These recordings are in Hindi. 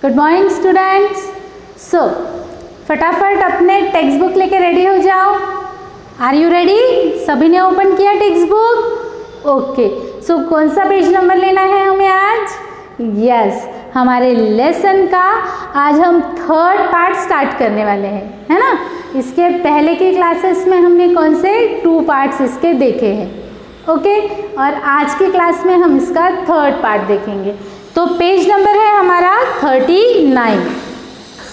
Good morning students. सो फटाफट अपने टेक्स्ट बुक लेके रेडी हो जाओ। Are you ready? सभी ने ओपन किया टेक्स्ट बुक? ओके, सो कौन सा पेज नंबर लेना है हमें आज? यस, हमारे लेसन का आज हम थर्ड पार्ट स्टार्ट करने वाले हैं, है ना। इसके पहले की क्लासेस में हमने कौन से 2 पार्ट्स इसके देखे हैं, ओके। और आज की क्लास में हम इसका थर्ड पार्ट देखेंगे। तो पेज नंबर है हमारा 39।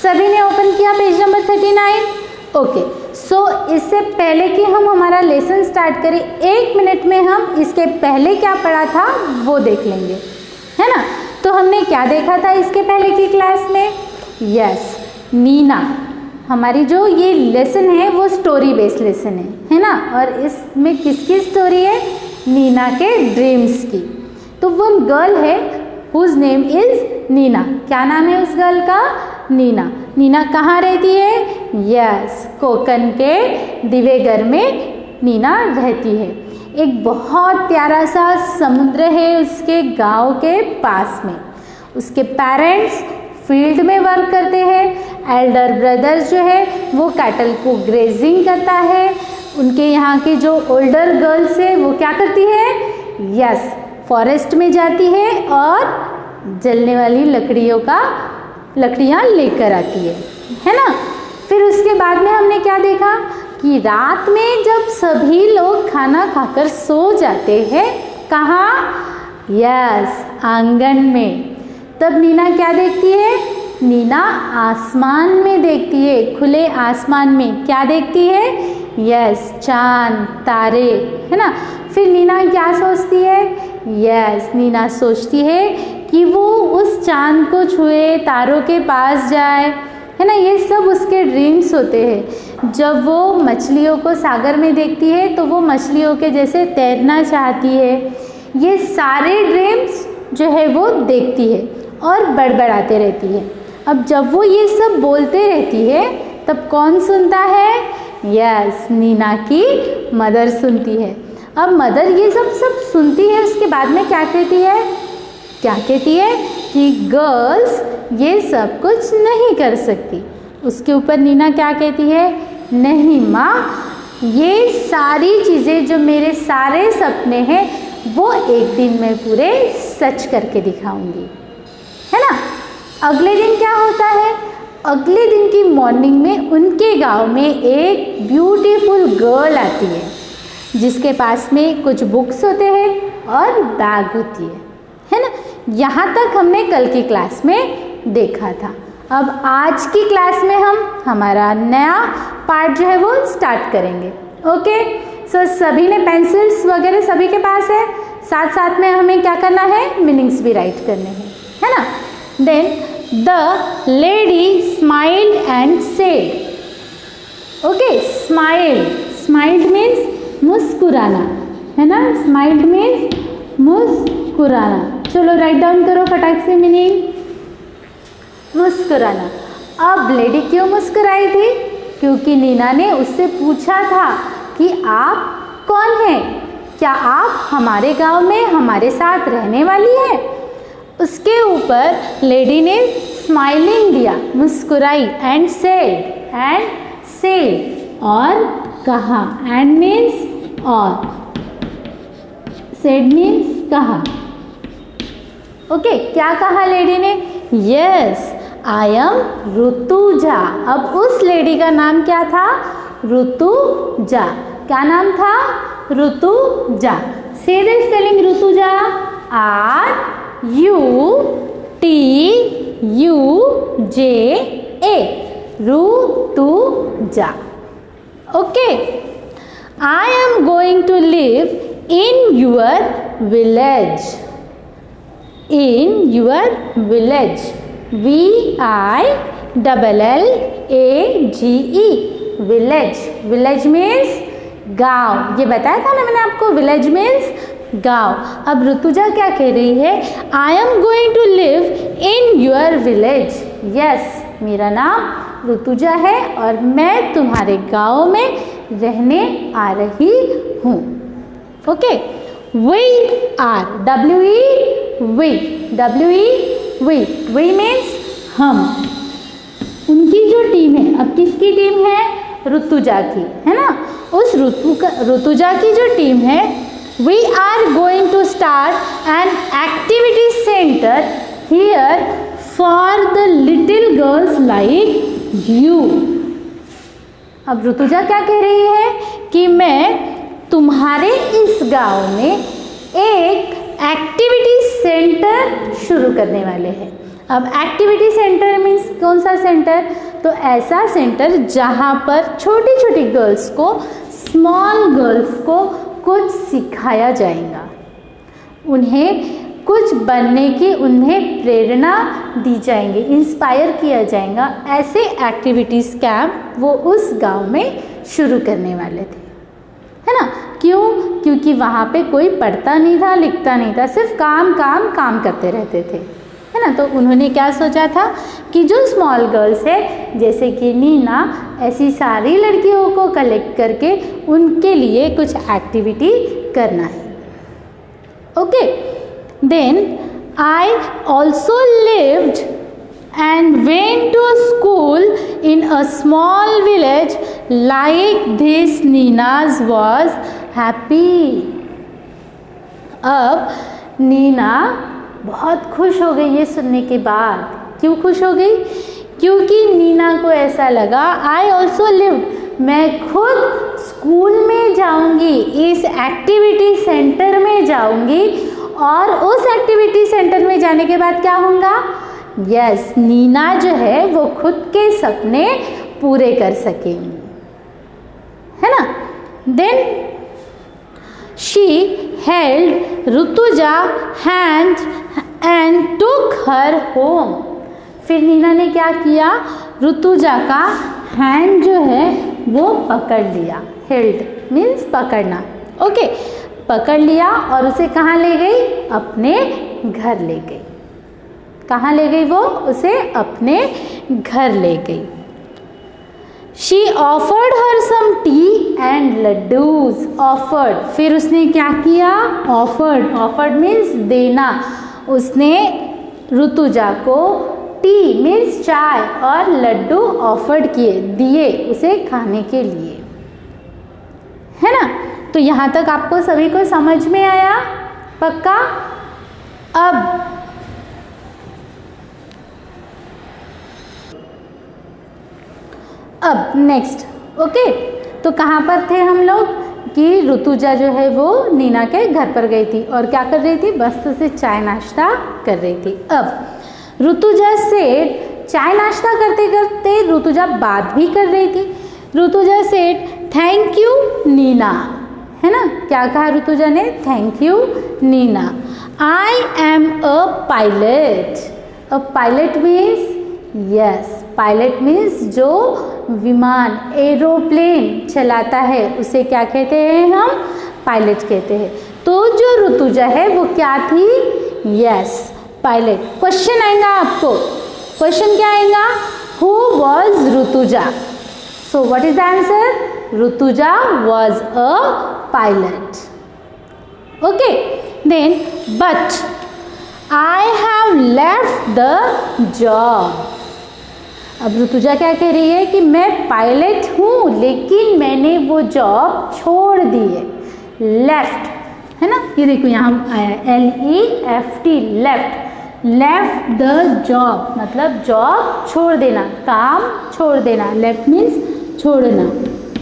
सभी ने ओपन किया पेज नंबर 39? ओके, सो इससे पहले कि हम हमारा लेसन स्टार्ट करें, 1 मिनट में हम इसके पहले क्या पढ़ा था वो देख लेंगे, है ना। तो हमने क्या देखा था इसके पहले की क्लास में? यस, नीना। हमारी जो ये लेसन है वो स्टोरी बेस्ड लेसन है ना। और इसमें किसकी स्टोरी है? नीना के ड्रीम्स की। तो वो गर्ल है हुज नेम इज नीना। क्या नाम है उस गर्ल का? नीना। नीना कहाँ रहती है? यस, कोकन के दिवेगर में नीना रहती है। एक बहुत प्यारा सा समुद्र है उसके गांव के पास में। उसके पेरेंट्स फील्ड में वर्क करते हैं। एल्डर ब्रदर जो है वो कैटल को ग्रेजिंग करता है। उनके यहाँ की जो ओल्डर गर्ल्स है वो क्या करती है? यस, फॉरेस्ट में जाती है और जलने वाली लकड़ियाँ लेकर आती है ना। फिर उसके बाद में हमने क्या देखा कि रात में जब सभी लोग खाना खाकर सो जाते हैं, कहाँ? यस, आंगन में। तब नीना क्या देखती है? नीना आसमान में देखती है। खुले आसमान में क्या देखती है? यस, चांद तारे, है ना। फिर नीना क्या सोचती है? यस, नीना सोचती है कि वो उस चांद को छुए, तारों के पास जाए, है ना। ये सब उसके ड्रीम्स होते हैं। जब वो मछलियों को सागर में देखती है तो वो मछलियों के जैसे तैरना चाहती है। ये सारे ड्रीम्स जो है वो देखती है और बड़बड़ाते रहती है। अब जब वो ये सब बोलते रहती है तब कौन सुनता है? यस, नीना की मदर सुनती है। अब मदर ये सब सुनती है, उसके बाद में क्या कहती है? क्या कहती है कि गर्ल्स ये सब कुछ नहीं कर सकती। उसके ऊपर नीना क्या कहती है? नहीं माँ, ये सारी चीज़ें जो मेरे सारे सपने हैं वो एक दिन मैं पूरे सच करके दिखाऊंगी, है ना। अगले दिन क्या होता है? अगले दिन की मॉर्निंग में उनके गांव में एक ब्यूटीफुल गर्ल आती है जिसके पास में कुछ बुक्स होते हैं और बैग होती है ना। यहाँ तक हमने कल की क्लास में देखा था। अब आज की क्लास में हम हमारा नया पार्ट जो है वो स्टार्ट करेंगे, ओके। सो सभी ने पेंसिल्स वगैरह सभी के पास है। साथ साथ में हमें क्या करना है? मीनिंग्स भी राइट करने हैं, है ना। Then the lady smiled and said, okay. Smiled means मुस्कुराना, है ना। स्माइल्ड मीन्स मुस्कुराना। चलो राइट डाउन करो फटाक से मीनिंग। मुस्कुराना। अब लेडी क्यों मुस्कुराई थी? क्योंकि नीना ने उससे पूछा था कि आप कौन हैं? क्या आप हमारे गांव में हमारे साथ रहने वाली हैं? उसके ऊपर लेडी ने स्माइलिंग दिया, मुस्कुराई, एंड सेड और कहा। एंड मीन्स और, सेड मीन्स कहा, ओके। क्या कहा लेडी ने? Yes, I am Rutuja. अब उस लेडी का नाम क्या था? ऋतुजा। क्या नाम था? ऋतुजा। से the spelling Rutuja. RUTUJA, Rutuja, okay. I am going to live in your village. In your village. VILLAGE. Village. Village means गांव। ये बताया था ना मैंने आपको, विलेज मीन्स गांव। अब ऋतुजा क्या कह रही है? I am going to live in your village. Yes, मेरा नाम ऋतुजा है और मैं तुम्हारे गांव में रहने आ रही हूँ, okay. We are, we means हम, उनकी जो टीम है, अब किसकी टीम है? ऋतुजा की, है ना। उस ऋतुजा की जो टीम है, we are going to start an activity centre here for the little girls like you. अब ऋतुजा क्या कह रही है कि मैं तुम्हारे इस गांव में एक एक्टिविटी सेंटर शुरू करने वाले हैं। अब एक्टिविटी सेंटर मीन्स कौन सा सेंटर? तो ऐसा सेंटर जहाँ पर छोटी छोटी गर्ल्स को, स्मॉल गर्ल्स को कुछ सिखाया जाएगा, उन्हें कुछ बनने की उन्हें प्रेरणा दी जाएंगी, इंस्पायर किया जाएगा। ऐसे एक्टिविटीज़ कैंप वो उस गांव में शुरू करने वाले थे, है ना। क्यों? क्योंकि वहाँ पे कोई पढ़ता नहीं था, लिखता नहीं था, सिर्फ काम काम काम करते रहते थे, है ना। तो उन्होंने क्या सोचा था कि जो स्मॉल गर्ल्स है, जैसे कि नीना, ऐसी सारी लड़कियों को कलेक्ट करके उनके लिए कुछ एक्टिविटी करना है। Okay, then I also lived and went to school in a small village like this. Nina's was happy. अब नीना बहुत खुश हो गई ये सुनने के बाद। क्यों खुश हो गई? क्योंकि नीना को ऐसा लगा, आई ऑल्सो लिव्ड, मैं खुद स्कूल में जाऊंगी, इस एक्टिविटी सेंटर में जाऊंगी, और उस एक्टिविटी सेंटर में जाने के बाद क्या होगा? यस, नीना जो है वो खुद के सपने पूरे कर सकेंगी, है ना। Then she held Rutuja hand and took her home. फिर नीना ने क्या किया? ऋतुजा का हैंड जो है वो पकड़ लिया। हेल्ड मीन्स पकड़ना, ओके, पकड़ लिया और उसे कहाँ ले गई? अपने घर ले गई। कहाँ ले गई वो? उसे अपने घर ले गई। She offered her some tea and laddoos. Offered, फिर उसने क्या किया? ऑफर्ड, ऑफर्ड मीन्स देना। उसने ऋतुजा को टी मीन्स चाय और लड्डू ऑफर्ड किए, दिए उसे खाने के लिए, है ना। तो यहाँ तक आपको सभी को समझ में आया? पक्का? अब नेक्स्ट, ओके, तो कहाँ पर थे हम लोग कि ऋतुजा जो है वो नीना के घर पर गई थी और क्या कर रही थी? बस से चाय नाश्ता कर रही थी। अब ऋतुजा से चाय नाश्ता करते करते ऋतुजा बात भी कर रही थी। ऋतुजा से थैंक यू नीना, है ना। क्या कहा ऋतुजा ने? Thank you Neena. I am a pilot. A pilot means, yes, pilot means जो विमान, एरोप्लेन चलाता है उसे क्या कहते हैं? हम पायलट कहते हैं। तो जो ऋतुजा है वो क्या थी? Yes, pilot. क्वेश्चन आएगा आपको, क्वेश्चन क्या आएगा? Who was Rutuja? So what is the answer? Rutuja was a pilot. Okay, then but I have left the job. अब ऋतुजा क्या कह रही है कि मैं पायलट हूँ लेकिन मैंने वो जॉब छोड़ दी है। लेफ्ट, है ना, ये देखो यहाँ आया LEFT, left. Left the job मतलब जॉब छोड़ देना, काम छोड़ देना। लेफ्ट मीन्स छोड़ना।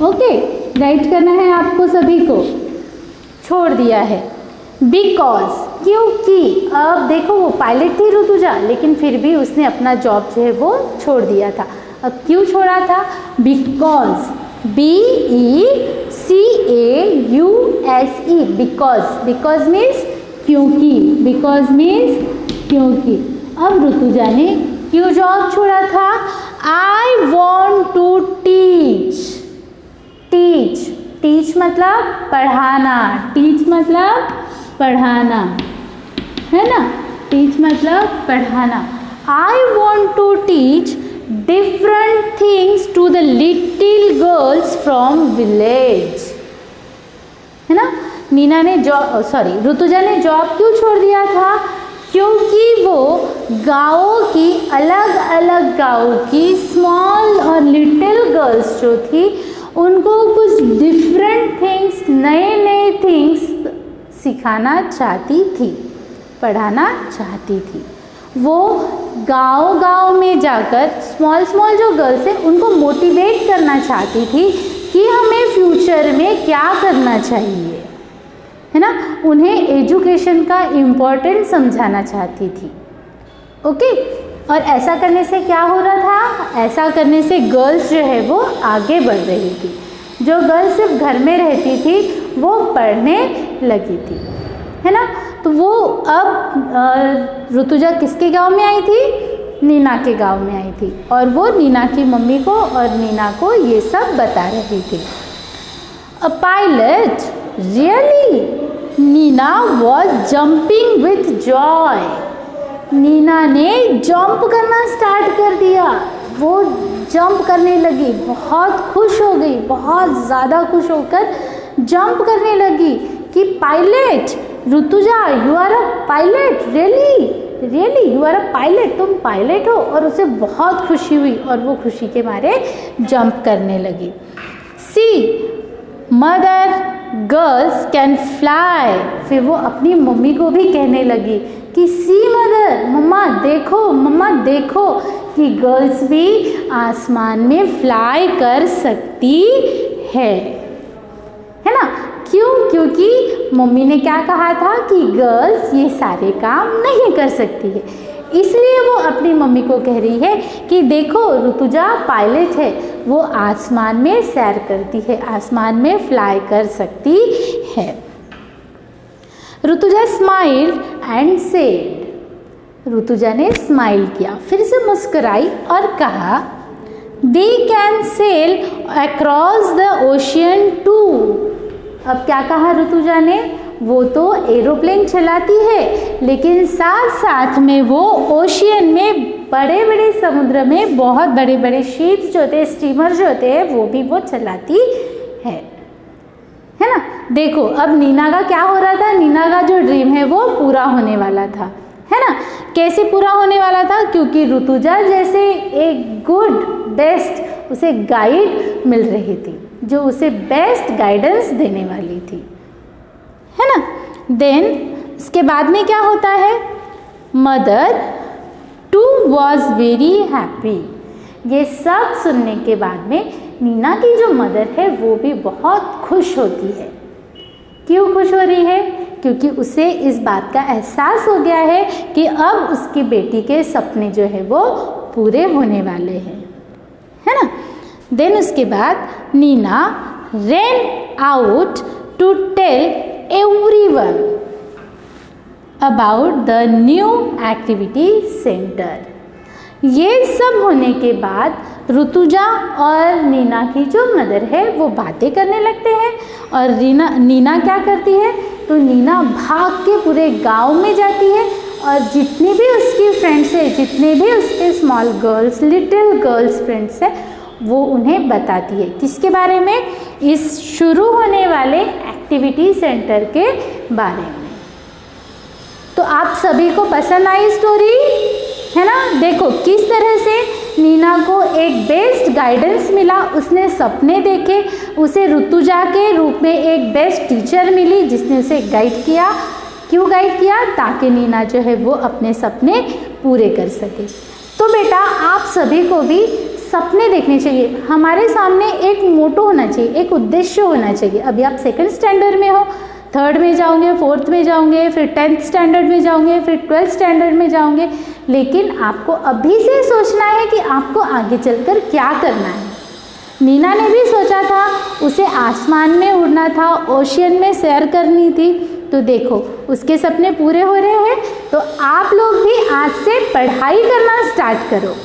ओके, राइट करना है आपको सभी को। छोड़ दिया है बिकॉज, क्योंकि। अब देखो वो पायलट थी ऋतुजा, लेकिन फिर भी उसने अपना जॉब जो है वो छोड़ दिया था। अब क्यों छोड़ा था? Because, BECAUSE, because. Because means क्योंकि, बिकॉज मीन्स क्योंकि। अब ऋतुजा ने क्यों जॉब छोड़ा था? I want to teach. Teach, teach मतलब पढ़ाना, टीच मतलब पढ़ाना, है ना। टीच मतलब पढ़ाना। I want to teach different things to the little girls from village, है ना। नीना ने ऋतुजा ने जॉब क्यों छोड़ दिया था? क्योंकि वो गाँव की अलग अलग गाँव की स्मॉल और लिटिल गर्ल्स जो थी उनको कुछ डिफरेंट थिंग्स, नए नए थिंग्स सिखाना चाहती थी, पढ़ाना चाहती थी। वो गांव गांव में जाकर स्मॉल स्मॉल जो गर्ल्स हैं उनको मोटिवेट करना चाहती थी कि हमें फ्यूचर में क्या करना चाहिए, है ना। उन्हें एजुकेशन का इम्पोर्टेंस समझाना चाहती थी। ओके, और ऐसा करने से क्या हो रहा था, ऐसा करने से गर्ल्स जो है वो आगे बढ़ रही थी। जो गर्ल्स सिर्फ घर में रहती थी वो पढ़ने लगी थी, है ना। तो वो अब ऋतुजा किसके गांव में आई थी, नीना के गांव में आई थी, और वो नीना की मम्मी को और नीना को ये सब बता रही थी। A pilot, really? Neena was jumping with joy. Neena ने जंप करना स्टार्ट कर दिया, वो जंप करने लगी, बहुत खुश हो गई, बहुत ज़्यादा खुश होकर जंप करने लगी कि pilot, Rutuja you are a pilot, really you are a pilot, तुम पायलट हो। और उसे बहुत खुशी हुई और वो खुशी के मारे जंप करने लगी। सी मदर, गर्ल्स कैन फ्लाई। फिर वो अपनी मम्मी को भी कहने लगी कि सी मदर, मम्मा देखो कि गर्ल्स भी आसमान में फ्लाई कर सकती है ना। क्यों? क्योंकि मम्मी ने क्या कहा था कि गर्ल्स ये सारे काम नहीं कर सकती है, इसलिए वो अपनी मम्मी को कह रही है कि देखो ऋतुजा पायलट है, वो आसमान में सैर करती है, आसमान में फ्लाई कर सकती है। Rutuja smiled and said. Rutuja ने स्माइल किया, फिर से मुस्कुराई और कहा they can sail across the ocean too. अब क्या कहा ऋतुजा ने, वो तो एरोप्लेन चलाती है लेकिन साथ साथ में वो ओशियन में, बड़े बड़े समुद्र में बहुत बड़े बड़े शिप्स जो होते हैं, स्टीमर जो होते हैं, वो भी वो चलाती है ना। देखो अब नीना का क्या हो रहा था, नीना का जो ड्रीम है वो पूरा होने वाला था, है ना। कैसे पूरा होने वाला था? क्योंकि ऋतुजा जैसे एक गुड बेस्ट उसे गाइड मिल रही थी, जो उसे बेस्ट गाइडेंस देने वाली थी, है ना। देन इसके बाद में क्या होता है, mother too was very happy. ये सब सुनने के बाद में नीना की जो मदर है वो भी बहुत खुश होती है। क्यों खुश हो रही है? क्योंकि उसे इस बात का एहसास हो गया है कि अब उसकी बेटी के सपने जो है वो पूरे होने वाले हैं, है ना। देन उसके बाद Neena ran out to tell everyone about the new activity center. ये सब होने के बाद ऋतुजा और नीना की जो मदर है वो बातें करने लगते हैं, और नीना क्या करती है, तो नीना भाग के पूरे गांव में जाती है और जितनी भी उसकी फ्रेंड्स है, जितने भी उसके small girls, little girls friends है, वो उन्हें बताती है किसके बारे में, इस शुरू होने वाले एक्टिविटी सेंटर के बारे में। तो आप सभी को पसंद आई स्टोरी, है ना। देखो किस तरह से नीना को एक बेस्ट गाइडेंस मिला, उसने सपने देखे, उसे ऋतुजा के रूप में एक बेस्ट टीचर मिली जिसने उसे गाइड किया। क्यों गाइड किया? ताकि नीना जो है वो अपने सपने पूरे कर सके। तो बेटा आप सभी को भी सपने देखने चाहिए। हमारे सामने एक मोटो होना चाहिए, एक उद्देश्य होना चाहिए। अभी आप सेकंड स्टैंडर्ड में हो, थर्ड में जाओगे, फोर्थ में जाओगे, फिर 10th स्टैंडर्ड में जाओगे, फिर 12th स्टैंडर्ड में जाओगे, लेकिन आपको अभी से सोचना है कि आपको आगे चलकर क्या करना है। नीना ने भी सोचा था, उसे आसमान में उड़ना था, ओशियन में सैर करनी थी, तो देखो उसके सपने पूरे हो रहे हैं। तो आप लोग भी आज से पढ़ाई करना स्टार्ट करो,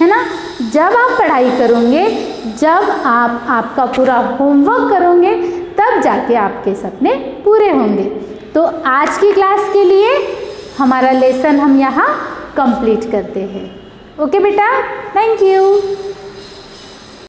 है ना। जब आप पढ़ाई करोगे, जब आप आपका पूरा होमवर्क करोगे, तब जाके आपके सपने पूरे होंगे। तो आज की क्लास के लिए हमारा लेसन हम यहाँ कंप्लीट करते हैं। ओके बेटा, थैंक यू।